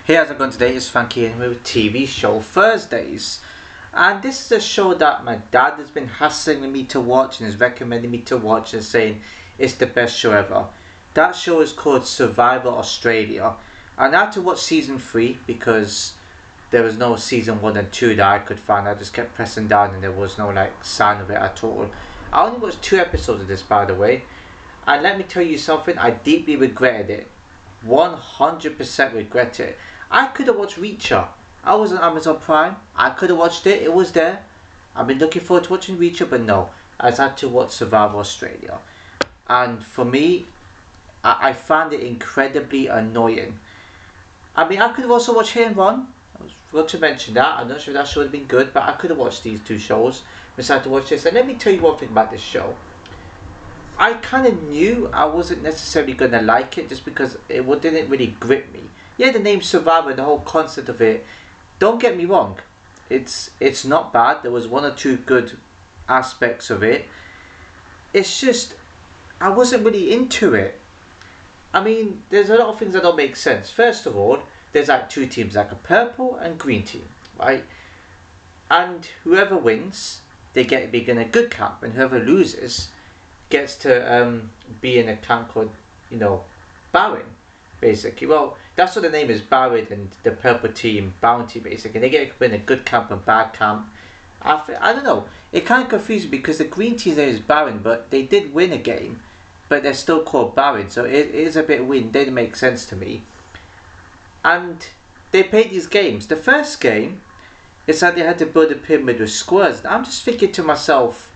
Hey, how's it going today? It's Frankie and we're with TV show Thursdays. And this is a show that my dad has been hassling me to watch and has recommended me to watch and saying it's the best show ever. That show is called Survivor Australia. And I had to watch season 3 because there was no season 1 and 2 that I could find. I just kept pressing down and there was no sign of it at all. I only watched 2 episodes of this, by the way. And let me tell you something, I deeply regretted it. 100% regret it. I could have watched Reacher. I was on Amazon Prime. I could have watched it. It was there. I've been looking forward to watching Reacher, but no. I had to watch Survivor Australia. And for me, I found it incredibly annoying. I mean, I could have also watched Hit and Run. I forgot to mention that. I'm not sure if that show would have been good, but I could have watched these 2 shows. Decided to watch this. And let me tell you one thing about this show. I kind of knew I wasn't necessarily going to like it just because it didn't really grip me. Yeah, the name Survivor, the whole concept of it, don't get me wrong, it's not bad. There was 1 or 2 good aspects of it. It's just, I wasn't really into it. I mean, there's a lot of things that don't make sense. First of all, there's 2 teams, a purple and green team, right? And whoever wins, they get to be in a good camp, and whoever loses gets to be in a camp called, Barren, basically. Well, that's what the name is, Barren, and the purple team, Bounty, basically. They get to be in a good camp and bad camp. I don't know. It kind of confused me because the green team name is Barren, but they did win a game, but they're still called Barren, so it is a bit weird. It didn't make sense to me. And they played these games. The first game, it's like they had to build a pyramid with squares. I'm just thinking to myself,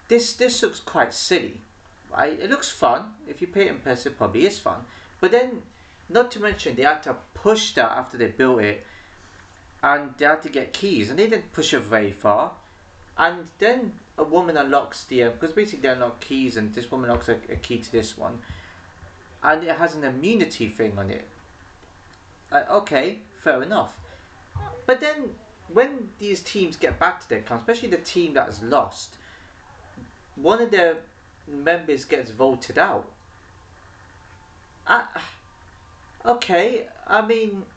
This looks quite silly, right? It looks fun. If you pay it in person, it probably is fun. But then, not to mention, they had to push that after they built it. And they had to get keys. And they didn't push it very far. And then a woman unlocks because basically they unlock keys. And this woman unlocks a key to this one. And it has an immunity thing on it. Okay, fair enough. But then, when these teams get back to their camp, especially the team that has lost, one of their members gets voted out. Okay, I mean,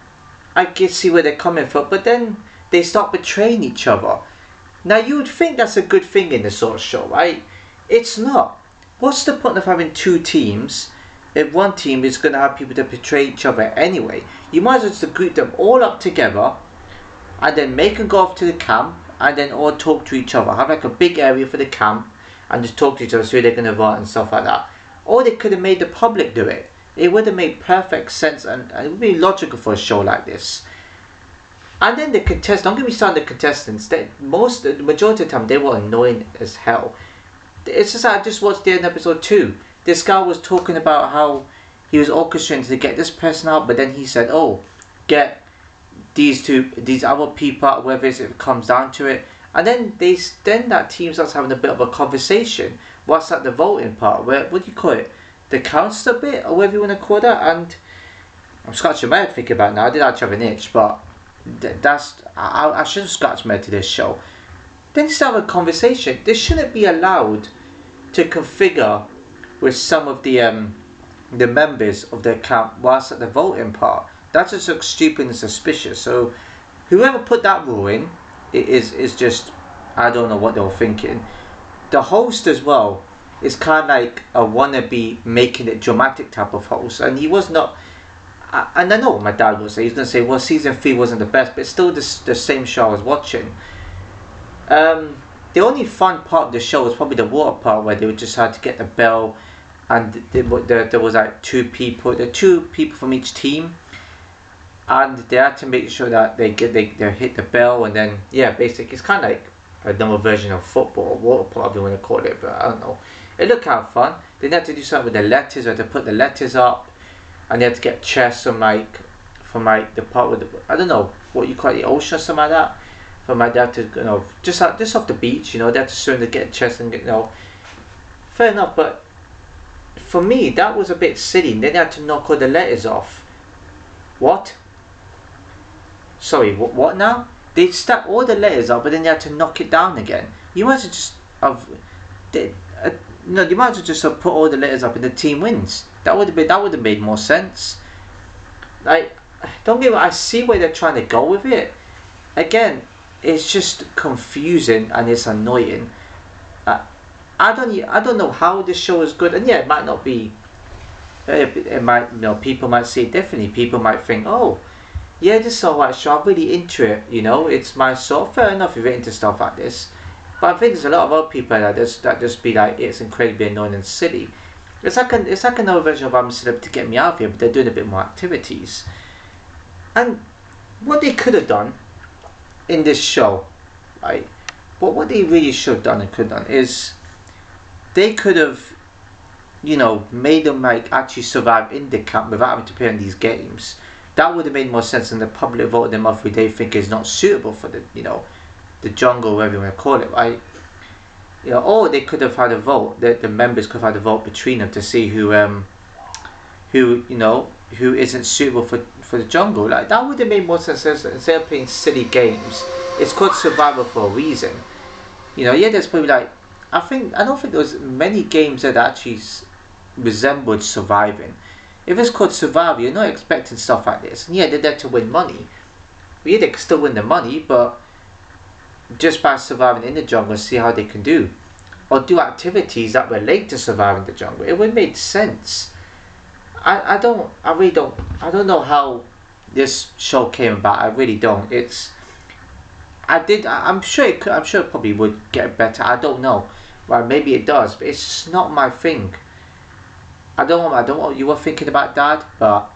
I can see where they're coming from, but then they start betraying each other. Now, you would think that's a good thing in this sort of show, right? It's not. What's the point of having 2 teams if one team is going to have people that betray each other anyway? You might as well just group them all up together and then make them go off to the camp and then all talk to each other. Have a big area for the camp and just talk to each other, so they're going to vote and stuff like that. Or they could have made the public do it. It would have made perfect sense, and it would be logical for a show like this. And then the contestants, don't get me started on the contestants, the majority of the time they were annoying as hell. It's just I just watched the end of episode 2. This guy was talking about how he was orchestrating to get this person out, but then he said, oh, get these other people out, whether it comes down to it. And then that team starts having a bit of a conversation. What's at the voting part? What do you call it? The council bit, or whatever you want to call that. And I'm scratching my head thinking about it now. I did actually have an itch, but I should have scratched my head to this show. Then start have a conversation. They shouldn't be allowed to configure with some of the members of their camp whilst at the voting part. That just looks stupid and suspicious. So whoever put that rule in, is just, I don't know what they were thinking. The host as well is kind of like a wannabe making it dramatic type of host, and he was not. And I know what my dad would say. He's going to say, well, season 3 wasn't the best, but it's still the same show I was watching. The only fun part of the show was probably the water part, where they just had to get the bell, and there was 2 people, the 2 people from each team. And they had to make sure that they hit the bell, and then basically it's kind of like another version of football or water polo, if you want to call it, but I don't know. It looked kind of fun. They had to do something with the letters. They had to put the letters up, and they had to get chests from the part with I don't know what you call it, the ocean or something like that. For my dad to just off the beach, they had to swim to get chests and fair enough. But for me, that was a bit silly. And then they had to knock all the letters off. What? Sorry, what now? They stacked all the letters up, but then they had to knock it down again. You might as well just have, you might as well just have put all the letters up and the team wins. That would have made more sense. Like, don't get me wrong, I see where they're trying to go with it. Again, it's just confusing and it's annoying. I don't know how this show is good, and yeah, it might not be. It might, people might see it differently. People might think, oh, yeah, this is alright show. I'm really into it. It's my sort. Fair enough if you're into stuff like this. But I think there's a lot of other people that just be like, it's incredibly annoying and silly. It's like another version of I'm a Celeb to get me out of here, but they're doing a bit more activities. And what they could have done in this show, right? What they really should have done and could have done is they could have, made them like actually survive in the camp without having to play in these games. That would have made more sense than the public voted them off who they think is not suitable for the jungle, whatever you want to call it, right? Or they could have had a vote. The members could have had a vote between them to see who isn't suitable for the jungle. Like that would have made more sense instead of playing silly games. It's called survival for a reason. There's probably like I don't think there was many games that actually resembled surviving. If it's called survival, you're not expecting stuff like this. And yeah, they're there to win money. But yeah, they can still win the money, but just by surviving in the jungle, see how they can do, or do activities that relate to surviving the jungle. It would make sense. I don't know how this show came about. I really don't. I'm sure it probably would get better. I don't know. Well, maybe it does, but it's just not my thing. I don't know what you were thinking about, Dad, but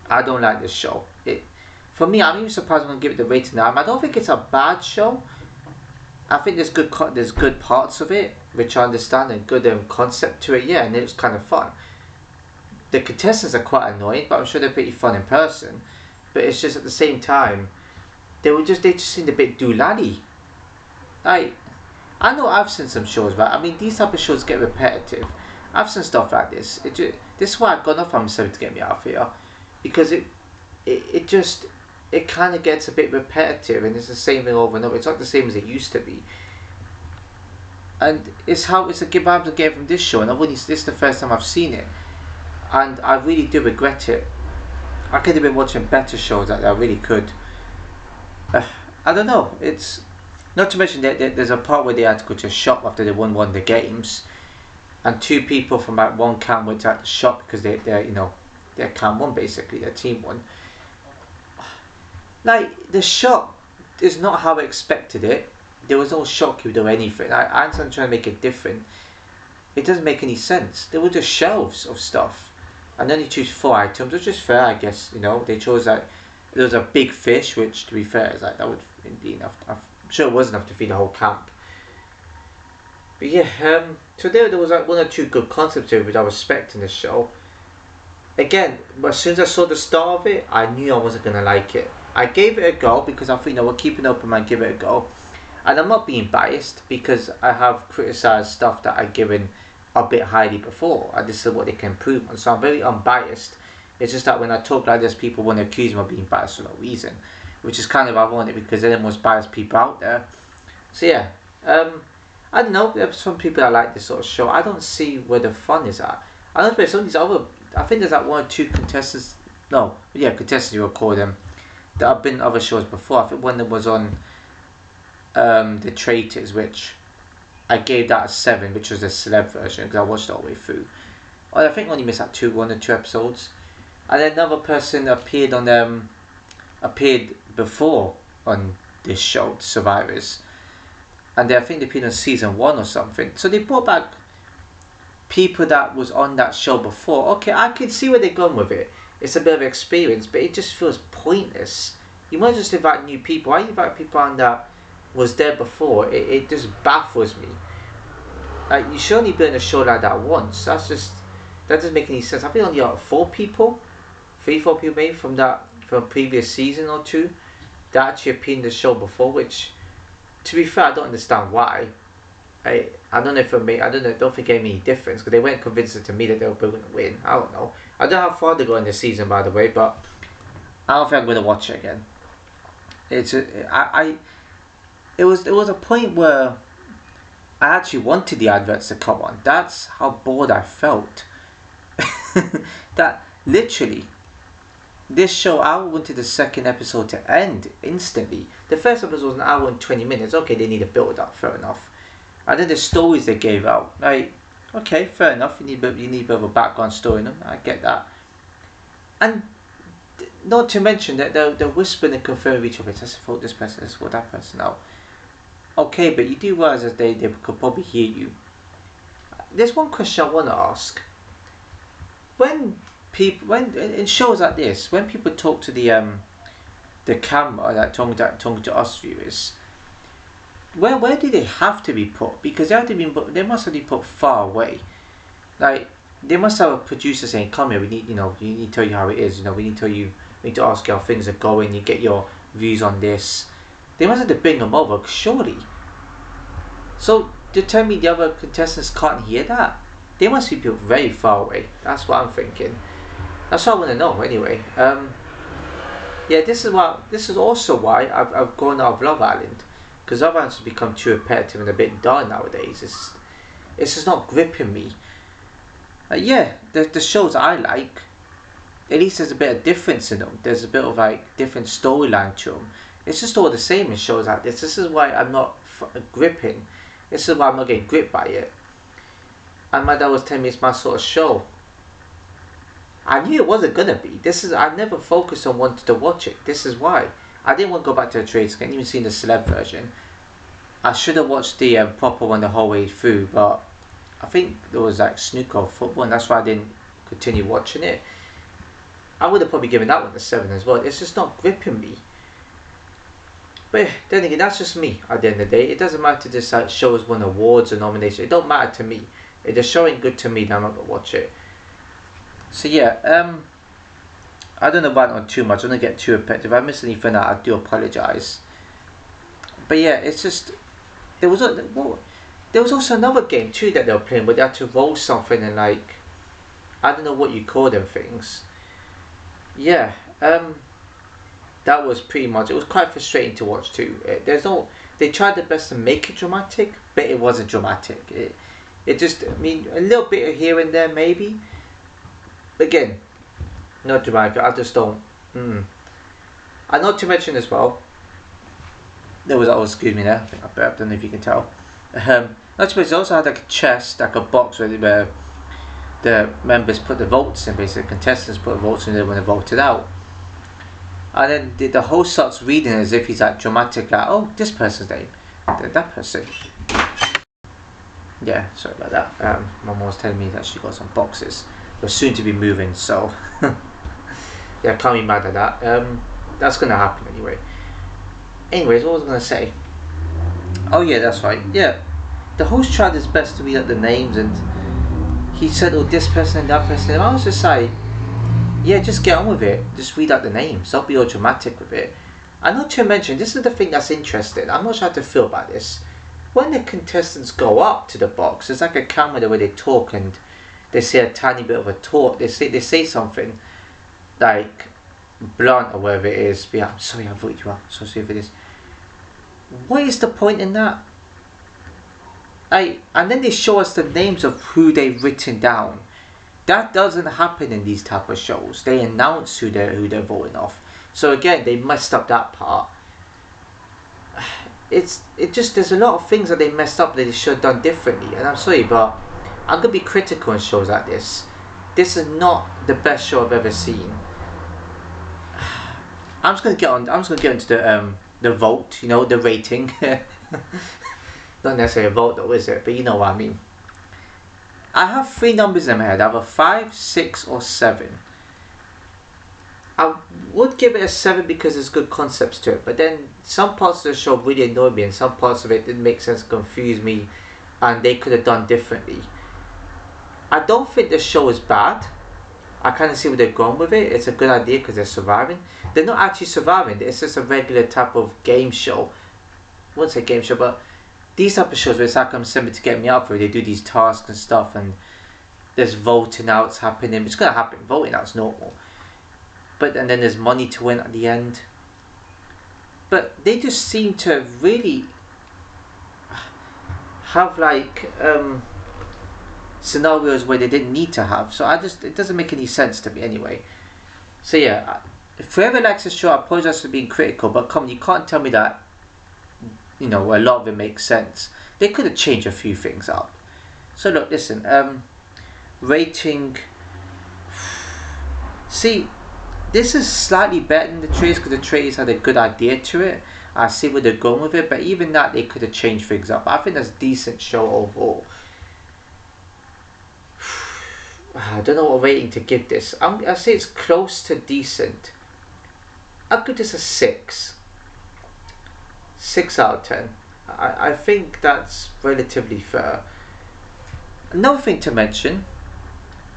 I don't like this show. For me, I'm even surprised I'm gonna give it the rating now. I don't think it's a bad show. I think there's good parts of it, which I understand, and good concept to it. Yeah, and it was kind of fun. The contestants are quite annoying, but I'm sure they're pretty fun in person. But it's just at the same time, they just seemed a bit doolally. I know I've seen some shows, but I mean these type of shows get repetitive. I've seen stuff like this. This is why I've gone off on something to get me out of here, because it kind of gets a bit repetitive and it's the same thing over and over. It's not the same as it used to be. And it's a give vibes again from this show, and this is the first time I've seen it, and I really do regret it. I could have been watching better shows that I really could. I don't know. It's not to mention that there's a part where they had to go to a shop after they won one of the games, and two people from like one camp went to the shop because their camp won, basically their team won. Like the shop is not how I expected it. There was no shopkeeper or anything. I understand trying to make it different. It doesn't make any sense. There were just shelves of stuff, and then you choose 4 items, which is fair, I guess. They chose like there was a big fish, which to be fair is like that would be enough. I'm sure it was enough to feed the whole camp. But yeah, so there was like 1 or 2 good concepts here which I respect in this show. Again, as soon as I saw the start of it, I knew I wasn't gonna like it. I gave it a go because I think we're keeping open mind, give it a go. And I'm not being biased because I have criticised stuff that I've given a bit highly before, and this is what they can improve on. So I'm very unbiased. It's just that when I talk like this, people want to accuse me of being biased for no reason, which is kind of ironic because they're the most biased people out there. So yeah, I don't know. There's some people that like this sort of show. I don't see where the fun is at. I don't know if there's some of these other. I think there's like 1 or 2 contestants. No, yeah, contestants you would call them. That have been on other shows before. I think one of them was on The Traitors, which I gave that a 7, which was the celeb version because I watched it all the way through. I think I only missed like 1 or 2 episodes. And then another person appeared before on this show, Survivors, and I think they appeared on season 1 or something. So they brought back people that was on that show before. Okay, I can see where they're going with it. It's a bit of experience, but it just feels pointless. You might just invite new people. Why invite people on that was there before? It just baffles me. Like, you should only be in a show like that once. That doesn't make any sense. I think only 4 people, 3-4 people maybe from previous season or 2 that actually appeared in the show before. Which, to be fair, I don't understand why. I don't know if don't think it made any difference because they weren't convincing to me that they were going to win. I don't know. I don't know how far they go in the season, by the way, but I don't think I'm going to watch it again. It was a point where I actually wanted the adverts to come on. That's how bored I felt. That literally, this show, I wanted the second episode to end instantly. The first episode was an hour and 20 minutes. Okay, they need a build up, fair enough. And then the stories they gave out, like, okay, fair enough. You need a bit of a background story in them. I get that. And not to mention that they're whispering and confirming each other. Let's vote this person, let's vote that person out. Okay, but you do realize that they could probably hear you. There's one question I want to ask. When in shows like this, when people talk to the camera, like talking to us viewers, where do they have to be put? Because they must have been put far away. Like, they must have a producer saying, "Come here, we need to tell you how it is. We need to ask you how things are going. You get your views on this." They must have to bring them over, surely. So to tell me the other contestants can't hear that, they must be built very far away. That's what I'm thinking. That's what I want to know. Anyway, yeah, this is also why I've gone out of Love Island, because Love Island has become too repetitive and a bit dull nowadays. It's just not gripping me. Yeah, the shows I like, at least there's a bit of difference in them. There's a bit of like different storyline to them. It's just all the same in shows like this. This is why I'm not gripping. This is why I'm not getting gripped by it. And my dad was telling me it's my sort of show. I knew it wasn't gonna be. I never focused on wanting to watch it. This is why. I didn't want to go back to the trades. I hadn't even seen the celeb version. I should have watched the proper one the whole way through, but I think there was like snooker or football, and that's why I didn't continue watching it. I would have probably given that one a 7 as well. It's just not gripping me. But then again, that's just me at the end of the day. It doesn't matter if this show has won awards or nominations. It don't matter to me. If the show ain't good to me, then I'm not going to watch it. So yeah, I don't know about it on too much. I don't get too repetitive. If I miss anything out, I do apologise. But yeah, it's just... There was also another game too that they were playing where they had to roll something and like... I don't know what you call them things. Yeah, that was pretty much... It was quite frustrating to watch too. They tried their best to make it dramatic, but it wasn't dramatic. It just... I mean, a little bit of here and there maybe. Again, not dramatic. I just don't... And not to mention as well... There was... Oh, excuse me there. I don't know if you can tell. Not to mention, also had like a chest, like a box where the members put the votes in, basically contestants put the votes in there when they voted out. And then the host starts reading as if he's like dramatic, like, oh, this person's name, that person. Yeah, sorry about that. My mom was telling me that she got some boxes. They're soon to be moving, so yeah, I can't be mad at that. That's gonna happen anyway. Anyways, what was I gonna say? Oh yeah, that's right. Yeah, the host tried his best to read out the names, and he said, oh, this person and that person. And I was just like, yeah, just get on with it. Just read out the names. Don't be all dramatic with it. And not to mention, this is the thing that's interesting. I'm not sure how to feel about this. When the contestants go up to the box, there's like a camera there where they talk and they say a tiny bit of a talk. They say something like blunt or whatever it is. But yeah, I'm sorry I voted you out. So sorry for this. What is the point in that? And then they show us the names of who they've written down. That doesn't happen in these type of shows. They announce who they're voting off. So again, they messed up that part. There's a lot of things that they messed up that they should have done differently. And I'm sorry, but I'm gonna be critical in shows like this. This is not the best show I've ever seen. I'm just gonna get into the vote. The rating. Not necessarily a vote though, is it? But you know what I mean. I have 3 numbers in my head. I have a 5, 6 or 7. I would give it a 7 because there's good concepts to it, but then some parts of the show really annoyed me and some parts of it didn't make sense, confused me, and they could have done differently. I don't think the show is bad. I kind of see where they're going with it. It's a good idea because they're surviving. They're not actually surviving. It's just a regular type of game show. I wouldn't say game show, but these type of shows where it's like I'm something to get me out for, they do these tasks and stuff, and there's voting outs happening. It's gonna happen. Voting out's normal, and then there's money to win at the end. But they just seem to really have like scenarios where they didn't need to have. So it doesn't make any sense to me anyway. So yeah, if whoever likes the show, I apologize for being critical, but come on, you can't tell me that, you know, a lot of it makes sense. They could have changed a few things up. So look, listen, rating. See, this is slightly better than the trailers because the trailers had a good idea to it. I see where they're going with it, but even that they could have changed things up. I think that's a decent show overall. I don't know what rating to give this. I'll say it's close to decent. I'll give this a 6. 6 out of 10. I think that's relatively fair. Another thing to mention,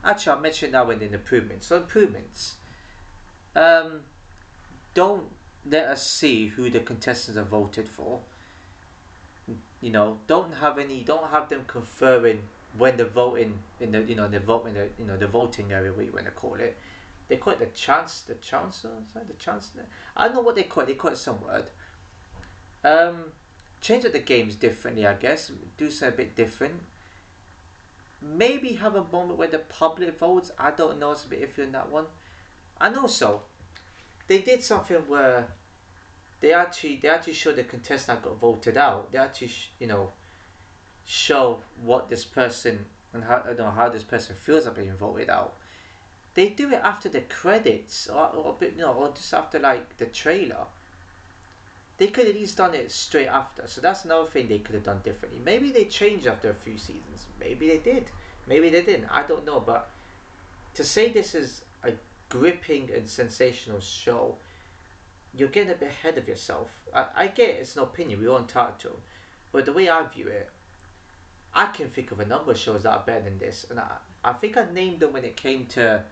actually I'll mention now in the improvements. So improvements. Don't let us see who the contestants have voted for. You know, don't have them conferring when they're voting in the the voting area, what you want to call it. They call it the chancellor. I don't know what they call it. They call it some word. Change up the games differently, I guess. Do something a bit different. Maybe have a moment where the public votes. I don't know. It's a bit iffy on that one. And also, they did something where they actually showed the contestant got voted out. They actually show what this person and how this person feels about being voted out. They do it after the credits or just after like the trailer. They could have at least done it straight after. So that's another thing they could have done differently. Maybe they changed after a few seasons. Maybe they did. Maybe they didn't. I don't know. But to say this is a gripping and sensational show, you're getting a bit ahead of yourself. I get it, it's an opinion. We're all entitled to them. But the way I view it, I can think of a number of shows that are better than this. And I think I named them when it came to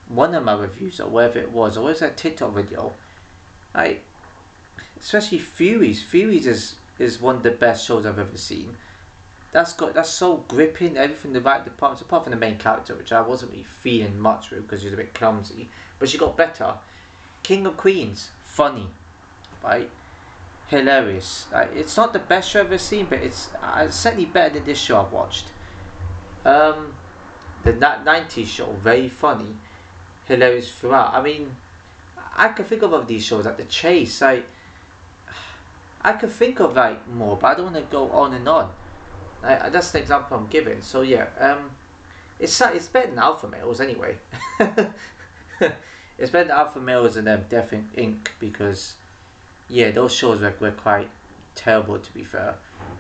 one of my reviews or wherever it was. Or was that TikTok video? Especially Furies. Furies is one of the best shows I've ever seen. That's so gripping, everything the right departments, apart from the main character, which I wasn't really feeling much with because she was a bit clumsy, but she got better. King of Queens, funny, right? Hilarious. It's not the best show I've ever seen, but it's certainly better than this show I've watched. The 90s show, very funny, hilarious throughout. I mean, I can think of other these shows like The Chase. I can think of like more, but I don't want to go on and on. That's the example I'm giving. So yeah, it's better than Alpha Males anyway. It's better than Alpha Males and Death Inc. because yeah, those shows were quite terrible, to be fair.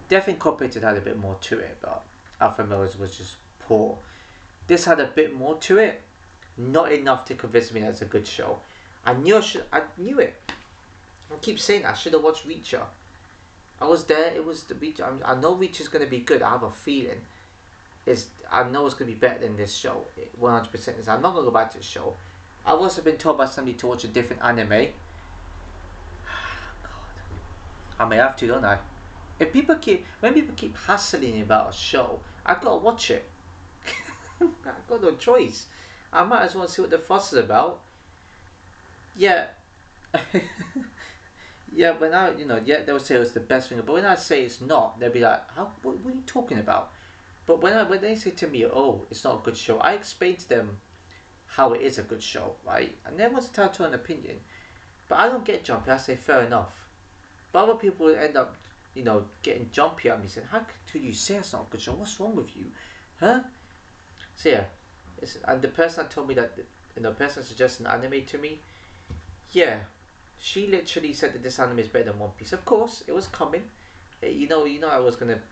Death Incorporated had a bit more to it, but Alpha Males was just poor. This had a bit more to it, not enough to convince me that it's a good show. I knew it. I keep saying I should have watched Reacher. I was there. It was the Reacher. I know Reacher's going to be good. I have a feeling. I know it's going to be better than this show. 100%. I'm not going to go back to the show. I've also been told by somebody to watch a different anime. God, I may have to, don't I? When people keep hassling me about a show, I've got to watch it. I've got no choice. I might as well see what the fuss is about. Yeah. Yeah, when they'll say it's the best thing, but when I say it's not, they'll be like, what are you talking about? But when they say to me, oh, it's not a good show, I explain to them how it is a good show, right? And everyone's entitled to an opinion. But I don't get jumpy. I say fair enough. But other people end up, getting jumpy at me saying, how could you say it's not a good show? What's wrong with you? Huh? So yeah, and the person that told me that, the person suggested an anime to me, yeah, she literally said that this anime is better than One Piece. Of course, it was coming. I was gonna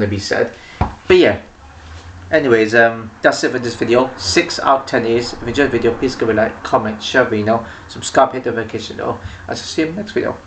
be said. But yeah. Anyways, that's it for this video. 6 out of 10 is. If you enjoyed the video, please give it a like, comment, share, subscribe, hit the notification bell. I'll see you in the next video.